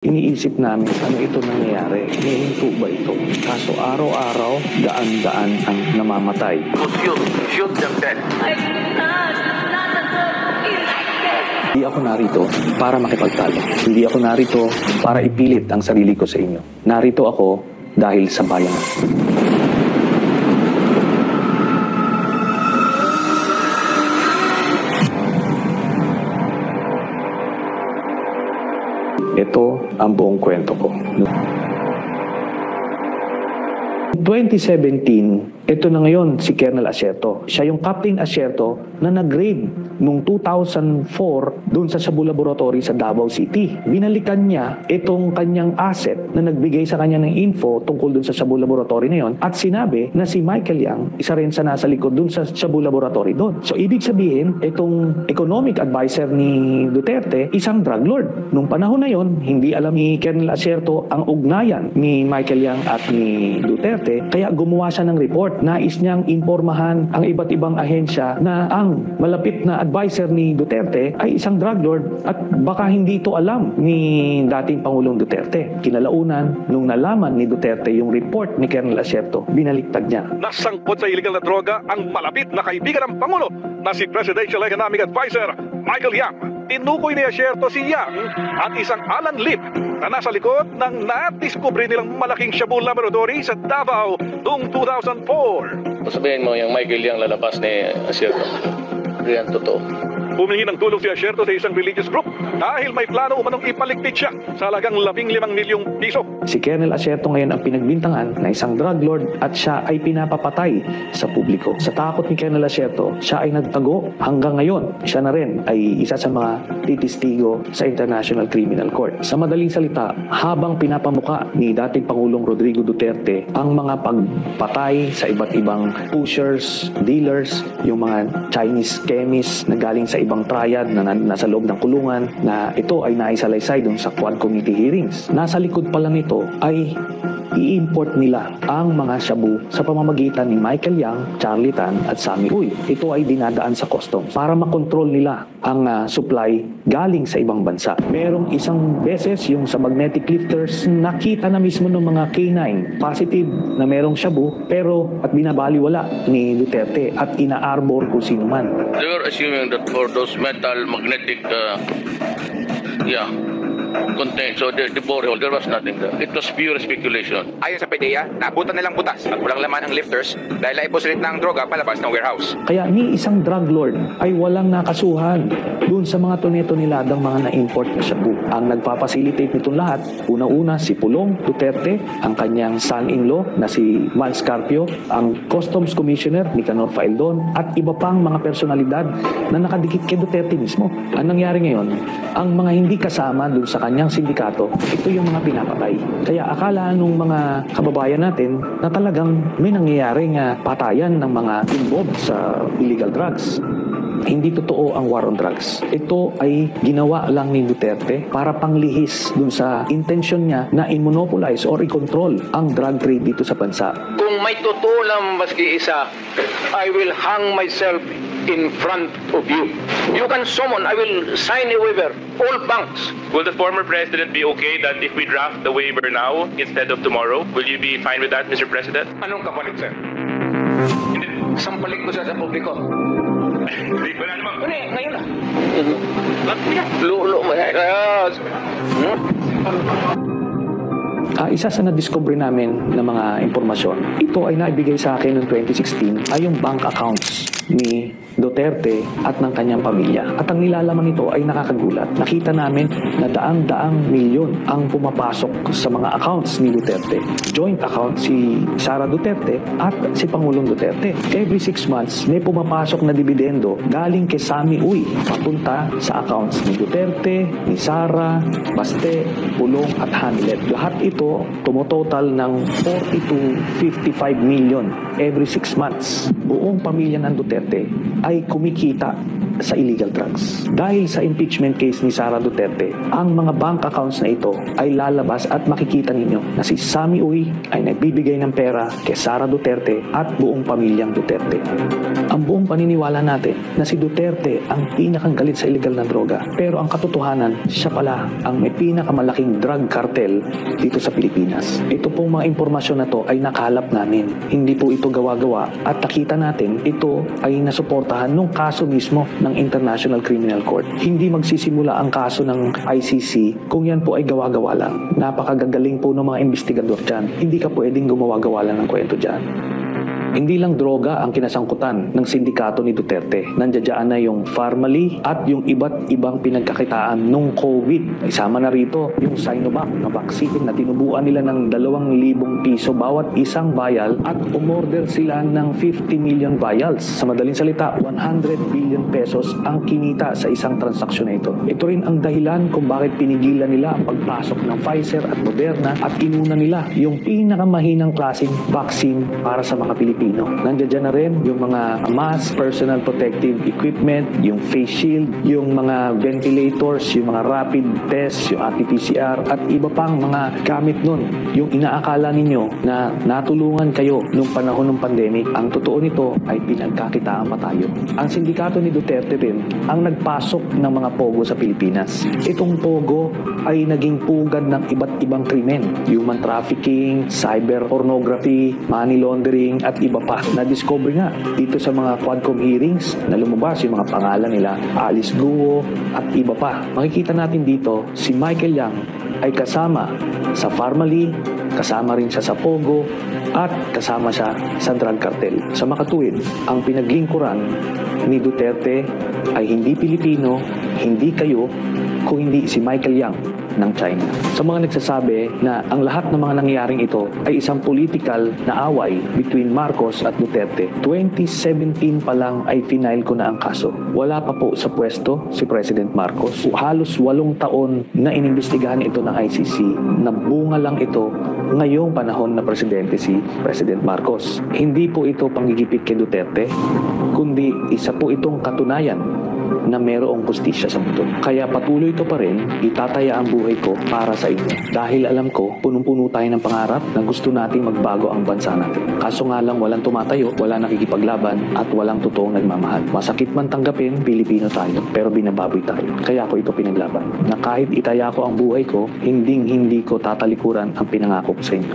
Iniisip namin ano ito nangyayari, hihinto ba ito? Kaso araw-araw, daan-daan ang namamatay. Shoot them dead. Hindi ako narito para makipagtalo. Hindi ako narito para ipilit ang sarili ko sa inyo. Narito ako dahil sa bayan. Ito ang buong kwento ko. 2017, ito na ngayon si Colonel Asierto. Siya yung Captain Asierto na nag-raid noong 2004 doon sa Shabu Laboratory sa Davao City. Binalikan niya itong kanyang asset na nagbigay sa kanya ng info tungkol doon sa Shabu Laboratory na yon at sinabi na si Michael Yang, isa rin sa nasa likod doon sa Shabu Laboratory doon. So ibig sabihin, itong economic advisor ni Duterte, isang drug lord. Nung panahon na yon, hindi alam ni Colonel Asierto ang ugnayan ni Michael Yang at ni Duterte. Kaya gumawa siya ng report. Nais niyang impormahan ang iba't ibang ahensya na ang malapit na advisor ni Duterte ay isang drug lord at baka hindi ito alam ni dating Pangulong Duterte. Kinalaunan, nung nalaman ni Duterte yung report ni Colonel Asierto, binaliktad niya. Nasangkot sa illegal na droga ang malapit na kaibigan ng Pangulo na si Presidential Economic Advisor Michael Yang. Tinukoy ni Asierto si Yang at isang Alan Lim na nasa likod ng nadiskubre nilang malaking Shabu Laboratory sa Davao noong 2004. Sabihin mo yung Michael Yang lalabas ni Asierto. Yan totoo. Humingi ng tulong si Asierto sa isang religious group dahil may plano umanong ipaligpit siya sa halagang 15 milyong piso. Si Colonel Asierto ngayon ang pinagbintangan na isang drug lord at siya ay pinapapatay sa publiko. Sa takot ni Colonel Asierto, siya ay nagtago hanggang ngayon. Siya na rin ay isa sa mga titistigo sa International Criminal Court. Sa madaling salita, habang pinapamuka ni dating Pangulong Rodrigo Duterte ang mga pagpatay sa iba't ibang pushers, dealers, yung mga Chinese chemists na galing sa ibang triad na nasa loob ng kulungan na ito ay naisalaysay dun sa Quad Committee hearings. Nasa likod pala nito ay i-import nila ang mga shabu sa pamamagitan ni Michael Yang, Charlie Tan at Sammy Uy. Ito ay dinadaan sa customs para makontrol nila ang supply galing sa ibang bansa. Merong isang beses yung sa magnetic lifters, nakita na mismo ng mga K9 positive na merong shabu pero at binabaliwala ni Duterte at ina-arbor kung sino man. They were assuming that for those metal magnetic content, so the borehole, there was nothing there. It was pure speculation. Ayon sa PDEA, naabutan nilang butas at walang laman ang lifters dahil naiposilit ng droga palabas ng warehouse. Kaya ni isang drug lord ay walang nakasuhan dun sa mga tuneto-niladang mga na-import na shabu. Ang nagpapacilitate nitong lahat, una-una si Pulong Duterte, ang kanyang son-in-law na si Mans Carpio, ang Customs Commissioner ni Canor Faeldon, at iba pang mga personalidad na nakadikit kay Duterte mismo. Ang nangyari ngayon, ang mga hindi kasama dun sa kanyang sindikato, ito yung mga pinapatay. Kaya akala nung mga kababayan natin na talagang may nangyayaring patayan ng mga involved sa illegal drugs. Hindi totoo ang war on drugs. Ito ay ginawa lang ni Duterte para panglihis dun sa intention niya na i-monopolize or i-control ang drug trade dito sa bansa. Kung may totoo lang maski isa, I will hang myself in front of you. You can summon, I will sign a waiver, all banks. Will the former president be okay that if we draft the waiver now instead of tomorrow? Will you be fine with that, Mr. President? Anong kapalit, sir? Sampalik ko sa publiko. Hindi ko na naman. Ngayon na. Lulo mo yan. Isa sa na-discover namin na mga impormasyon, ito ay naibigay sa akin noong 2016 ay yung bank accounts ni Duterte at ng kanyang pamilya. At ang nilalaman nito ay nakakagulat. Nakita namin na daang-daang milyon ang pumapasok sa mga accounts ni Duterte. Joint account si Sara Duterte at si Pangulong Duterte. Every 6 months, may pumapasok na dividendo galing kay Sammy Uy papunta sa accounts ni Duterte, ni Sara, Baste, Pulong at Hanlet. Lahat ito tumototal ng 40 to 55 million every 6 months. Buong pamilya ng Duterte ay kumikita sa illegal drugs. Dahil sa impeachment case ni Sara Duterte, ang mga bank accounts na ito ay lalabas at makikita ninyo na si Sammy Uy ay nagbibigay ng pera kay Sara Duterte at buong pamilyang Duterte. Ang buong paniniwala natin na si Duterte ang pinakang galit sa illegal na droga, pero ang katotohanan, siya pala ang may pinakamalaking drug cartel dito sa Pilipinas. Ito pong mga impormasyon na to ay nakalap namin. Hindi po ito gawa-gawa at nakita natin ito ay nasuportahan nung kaso mismo ng International Criminal Court. Hindi magsisimula ang kaso ng ICC kung yan po ay gawa-gawa lang. Napakagagaling po ng mga investigador dyan. Hindi ka pwedeng gumawa-gawa lang ng kwento dyan. Hindi lang droga ang kinasangkutan ng sindikato ni Duterte. Nandiyan na yung Pharmally at yung iba't ibang pinagkakitaan nung COVID. Isama na rito yung Sinovac na vaccine na tinubuan nila ng 2,000 piso bawat isang vial at umorder sila ng 50 million vials. Sa madaling salita, 100 billion pesos ang kinita sa isang transaksyon na ito. Ito rin ang dahilan kung bakit pinigilan nila ang pagpasok ng Pfizer at Moderna at inuna nila yung pinakamahinang klaseng vaccine para sa mga Pilipino. Nandiyan na rin yung mga mask, personal protective equipment, yung face shield, yung mga ventilators, yung mga rapid test, yung RT-PCR at iba pang mga gamit nun. Yung inaakala ninyo na natulungan kayo nung panahon ng pandemic, ang totoo nito ay pinagkakitaan pa tayo. Ang sindikato ni Duterte rin ang nagpasok ng mga pogo sa Pilipinas. Itong pogo ay naging pugad ng iba't ibang krimen. Human trafficking, cyber pornography, money laundering at iba pa. Na-discover nga dito sa mga Quadcom hearings na lumabas yung mga pangalan nila, Alice Guo at iba pa. Makikita natin dito si Michael Yang ay kasama sa Pharmally, kasama rin siya sa Pogo at kasama siya sa drug cartel. Sa makatuwid, ang pinaglingkuran ni Duterte ay hindi Pilipino, hindi kayo, kung hindi si Michael Yang ng China. Sa mga nagsasabi na ang lahat ng mga nangyaring ito ay isang political na away between Marcos at Duterte, 2017 pa lang ay final ko na ang kaso. Wala pa po sa pwesto si President Marcos. Halos 8 taon na inimbestigahan ito ng ICC. Nabunga lang ito ngayong panahon na presidente si President Marcos. Hindi po ito panggigipit kay Duterte, kundi isa po itong katunayan na mayroong hustisya sa mundo. Kaya patuloy ko pa rin itataya ang buhay ko para sa inyo. Dahil alam ko, punong-puno tayo ng pangarap na gusto nating magbago ang bansa natin. Kaso nga lang walang tumatayo, wala nakikipaglaban at walang totoong nagmamahal. Masakit man tanggapin, Pilipino tayo, pero binababoy tayo. Kaya ko ito pinaglaban. Na kahit itaya ko ang buhay ko, hindi ko tatalikuran ang pinangako ko sa inyo.